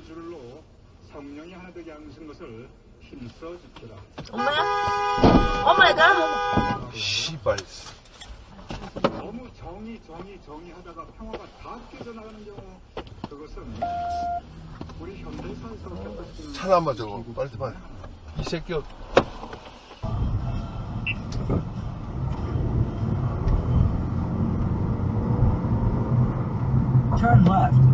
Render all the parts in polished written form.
한 줄로 성령이 하나 되게 하는 것을 힘써 주시라. 엄마야? 오마이갓. 씨발. 너무 정의 하다가 평화가 다 깨져나가는 경우, 그것은 우리 현대사에서 겪을 수 있는 차나마 저거 빨리 봐. 이 새끼. Turn left.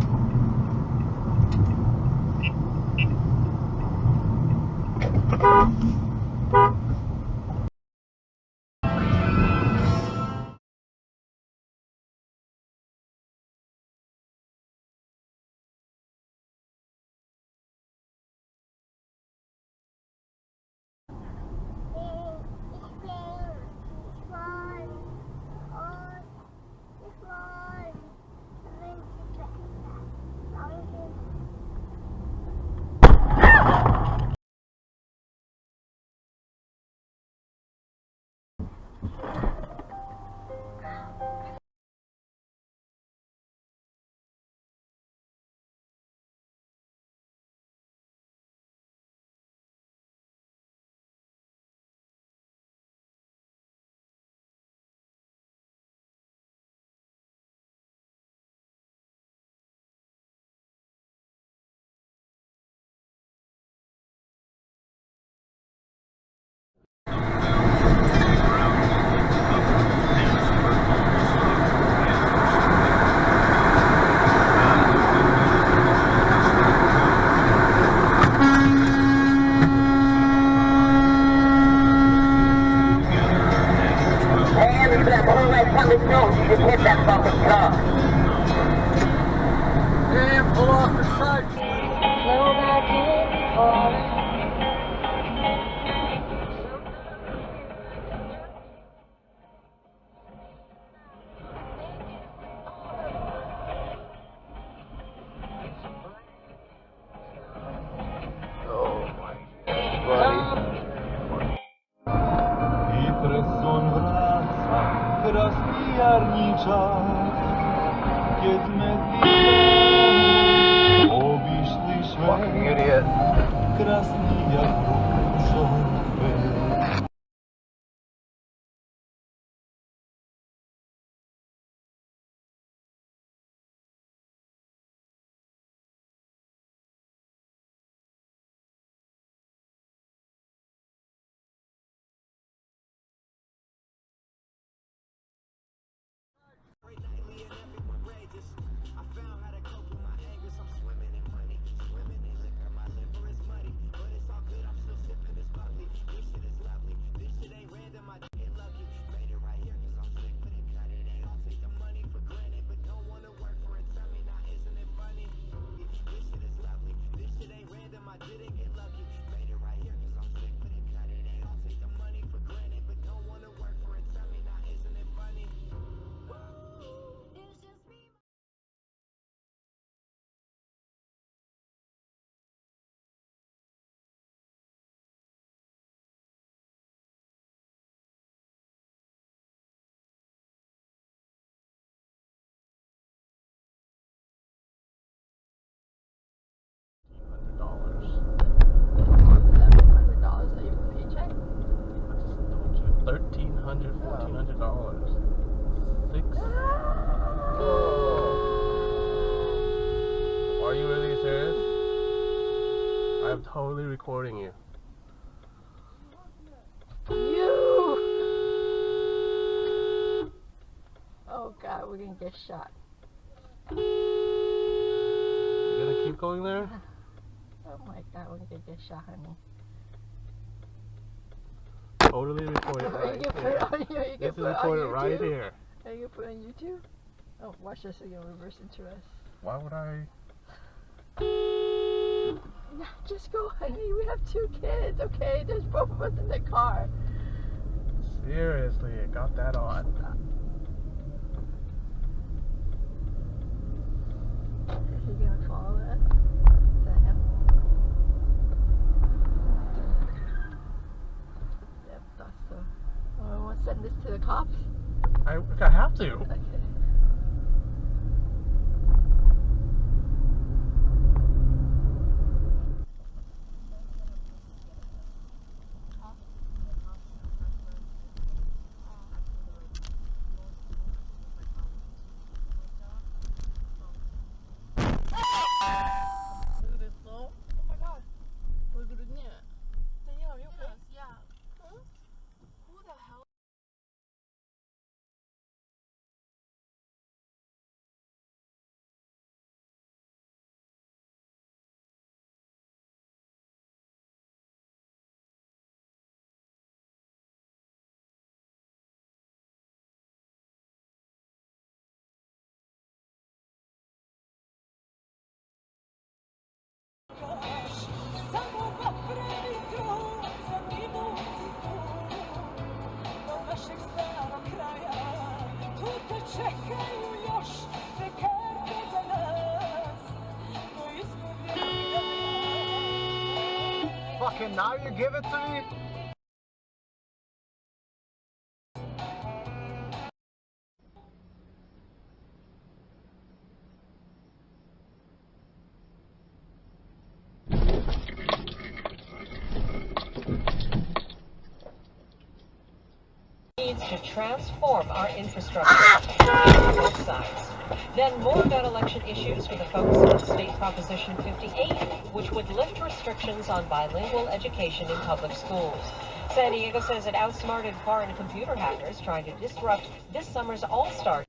You just hit that fucking car. Damn, pull off the side. Slow back in for Fucking idiot. $1,400, Are you really serious? I'm totally recording you. Oh God, we're gonna get shot. You gonna keep going there? Oh my God, we're gonna get shot, honey. Totally recorded right You can put here. it on, you This can is put it on recorded YouTube. right here. Are you gonna put it on YouTube? Oh, watch this again, reverse into us. Why would I? No, just go, honey. We have 2 kids, okay? There's both of us in the car. Seriously, I got that on. Is he gonna follow us? Is that him? Yep, thought so. Oh, I want to send this to the cops? I have to. Okay. and now you give it to me? Needs to transform our infrastructure on both sides. Then more about election issues with a focus on State Proposition 58, which would lift restrictions on bilingual education in public schools. San Diego says it outsmarted foreign computer hackers trying to disrupt this summer's All-Star.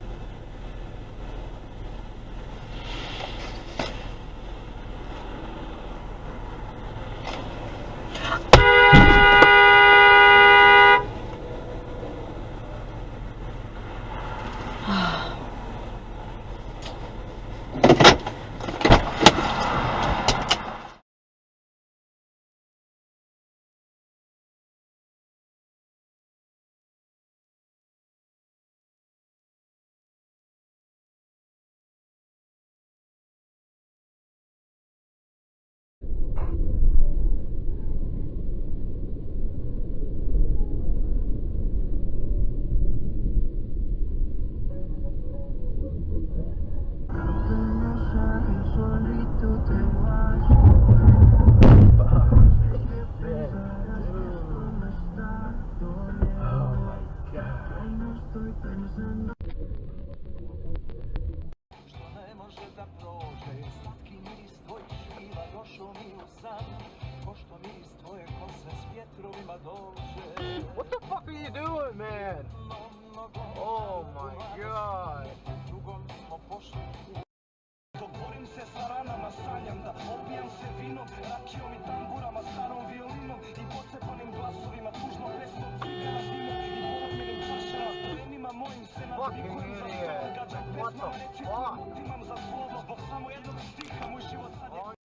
What the fuck are you doing, man? Oh my god. Borim se sa ranama, sanjam da opijam se vinom, rakijom i tamburama, starom violinom i pocepanim glasovima, tužno presno cigara dimom i polomljenim čašama, plenima mojim se nadvikujem za stol, gađam pesmom, neću imam za slovo, zbog samo jednog stiha, moj život sad je...